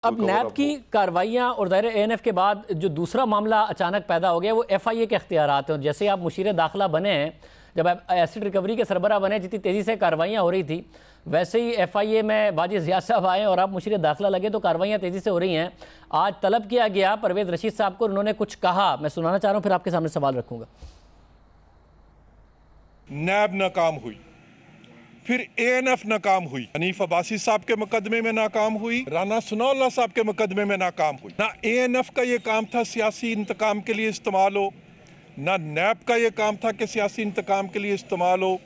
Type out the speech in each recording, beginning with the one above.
अब नैब की कार्रवाइयाँ और दायरे एएनएफ के बाद जो दूसरा मामला अचानक पैदा हो गया वो एफआईए के इख्तियारात हैं। जैसे आप मुशीर दाखिला बने हैं, जब आप एसिड रिकवरी के सरबरा बने, जितनी तेज़ी से कार्रवाइयाँ हो रही थी वैसे ही एफआईए में बाजी ज़िया साहब आए और आप मुशीर दाखिला लगे तो कार्रवाइयाँ तेज़ी से हो रही हैं। आज तलब किया गया परवेज़ रशीद साहब को, उन्होंने कुछ कहा, मैं सुनाना चाह रहा हूँ, फिर आपके सामने सवाल रखूँगा। नैब नाकाम हुई, फिर एएनएफ नाकाम हुई, हनीफ अब्बासी साहब के मुकदमे में नाकाम हुई, राना सनाउल्लाह साहब के मुकदमे में नाकाम हुई। ना एएनएफ का ये काम था सियासी इंतकाम के लिए इस्तेमाल हो, ना नैब का ये काम था कि सियासी इंतकाम के लिए इस्तेमाल हो।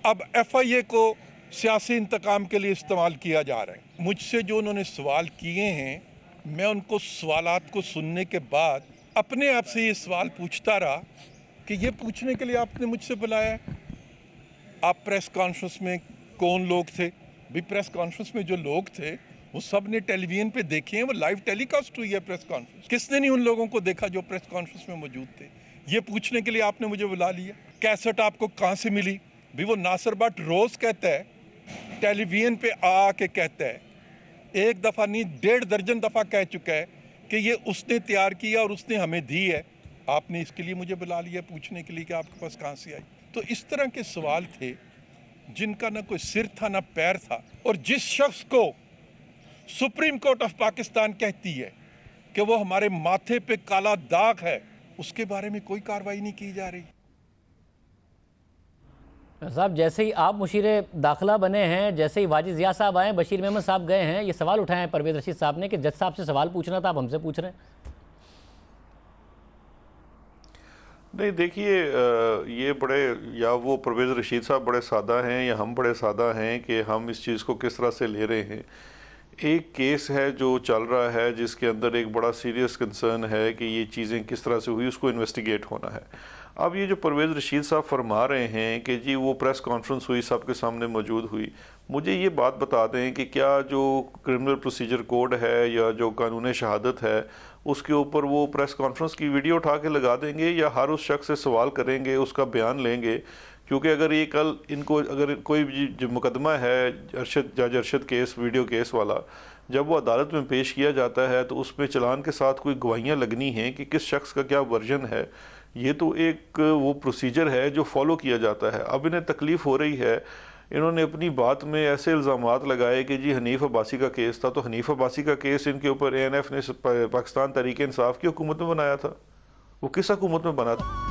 अब एफआईए को सियासी इंतकाम के लिए इस्तेमाल किया जा रहा है। मुझसे जो उन्होंने सवाल किए हैं, मैं उनको सवालात को सुनने के बाद अपने आप से ये सवाल पूछता रहा कि ये पूछने के लिए आपने मुझसे बुलाया है, आप प्रेस कॉन्फ्रेंस में कौन लोग थे? भी प्रेस कॉन्फ्रेंस में जो लोग थे वो सब ने टेलीविजन पे देखे हैं, वो लाइव टेलीकास्ट हुई है प्रेस कॉन्फ्रेंस। किसने नहीं उन लोगों को देखा जो प्रेस कॉन्फ्रेंस में मौजूद थे? ये पूछने के लिए आपने मुझे बुला लिया। कैसेट आपको कहाँ से मिली? भी वो नासिर भट्ट रोज कहता है, टेलीविजन पे आके कहता है, एक दफ़ा नहीं 1.5 दर्जन दफ़ा कह चुका है कि ये उसने तैयार किया और उसने हमें दी है। आपने इसके लिए मुझे बुला लिया पूछने के लिए कि आपके पास कहाँ से आई। तो इस तरह के सवाल थे जिनका ना कोई सिर था ना पैर था। और जिस शख्स को सुप्रीम कोर्ट ऑफ पाकिस्तान कहती है कि वो हमारे माथे पे काला दाग है, उसके बारे में कोई कार्रवाई नहीं की जा रही। साहब, जैसे ही आप मुशीर दाखिला बने हैं, जैसे ही वाजिद ज़िया साहब आए, बशीर मेहमद साहब गए हैं, ये सवाल उठाए हैं परवेज़ रशीद साहब ने कि जज साहब से सवाल पूछना था, आप हमसे पूछ रहे हैं। नहीं, देखिए, ये बड़े, या वो परवेज़ रशीद साहब बड़े सादा हैं या हम बड़े सादा हैं कि हम इस चीज़ को किस तरह से ले रहे हैं। एक केस है जो चल रहा है जिसके अंदर एक बड़ा सीरियस कंसर्न है कि ये चीज़ें किस तरह से हुई, उसको इन्वेस्टिगेट होना है। अब ये जो परवेज़ रशीद साहब फरमा रहे हैं कि जी वो प्रेस कॉन्फ्रेंस हुई, सबके सामने मौजूद हुई, मुझे ये बात बता दें कि क्या जो क्रिमिनल प्रोसीजर कोड है या जो कानून शहादत है उसके ऊपर वो प्रेस कॉन्फ्रेंस की वीडियो उठा के लगा देंगे या हर उस शख्स से सवाल करेंगे, उसका बयान लेंगे? क्योंकि अगर ये कल इनको अगर कोई भी जो मुकदमा है जज अरशद केस, वीडियो केस वाला, जब वो अदालत में पेश किया जाता है तो उसमें चलान के साथ कोई गवाहियाँ लगनी हैं कि किस शख्स का क्या वर्जन है। ये तो एक वो प्रोसीजर है जो फॉलो किया जाता है। अब इन्हें तकलीफ़ हो रही है, इन्होंने अपनी बात में ऐसे इल्ज़ामात लगाए कि जी हनीफ अब्बासी का केस था, तो हनीफ अब्बासी का केस इनके ऊपर एएनएफ ने पाकिस्तान तहरीक इंसाफ की हुकूमत में बनाया था। वो किस हुकूमत में बना था?